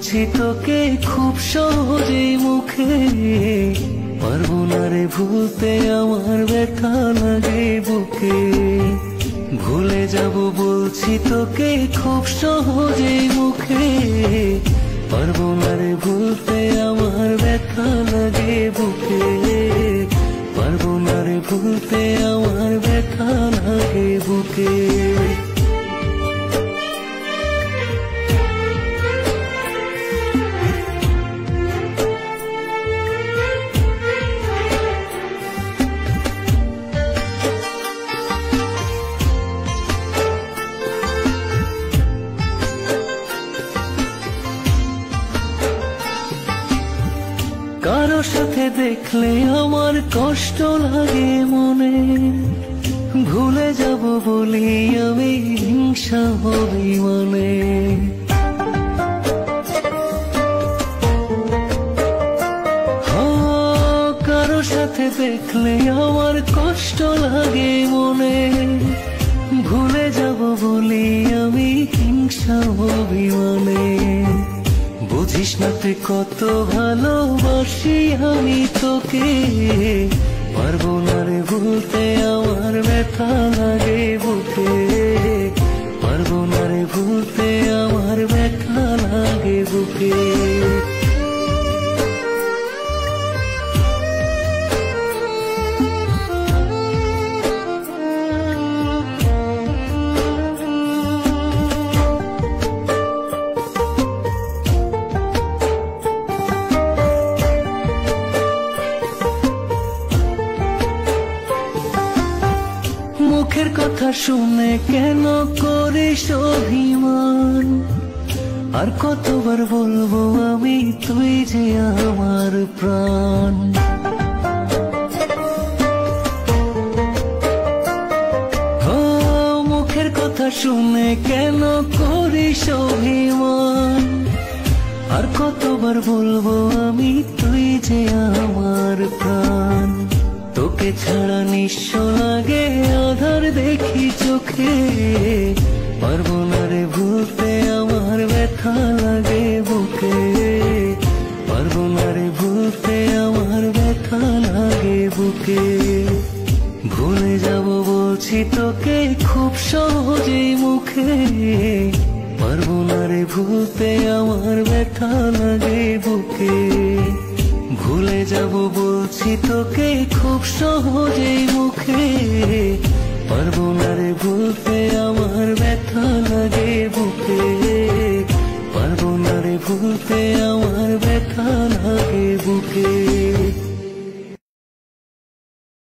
বলছি তোকে খুব সহজেই মুখে, পারবো না রে ভুলতে আমার ব্যথা লাগে বুকে। ভুলে যাব বলছি তোকে খুব সহজেই মুখে, পারবো না রে ভুলতে আমার ব্যথা লাগে বুকে। পারবো না রে ভুলতে আমার ব্যথা লাগে বুকে। কারো সাথে দেখলে আমার কষ্ট লাগে মনে, ভুলে যাব বলি আমি হিংসা হবি মনে। কারো সাথে দেখলে আমার কষ্ট লাগে মনে, ভুলে যাব বলি আমি হিংসা হবি মনে। বুঝিস না তুই কত ভালোবাসি আমি তোকে, পারবো না রে ভুলতে আমার ব্যথা লাগে বুকে। পারবো না রে ভুলতে আমার ব্যথা লাগে বুকে। মুখের কথা শুনে কেন করিস অভিমান, আর কতবার বলবো আমি তুই যে আমার প্রাণ। মুখের কথা শুনে কেন করিস অভিমান, আর কতবার বলবো আমি তুই যে আমার প্রাণ। তোকে ছাড়া নিঃস্ব লাগে আধার দেখি চোখে, পারবো না রে ভুলতে আমার ব্যথা লাগে বুকে। পারবো না রে ভুলতে আমার ব্যথা লাগে বুকে। ভুলে যাব বলছি তোকে খুব সহজেই মুখে, পারবো না রে ভুলতে আমার ব্যথা লাগে বুকে। ভুলে যাব বলছি তোকে খুব সহজেই মুখে, পারবো না রে ভুলতে আমার ব্যথা লাগে বুকে। পারবো না রে ভুলতে আমার ব্যথা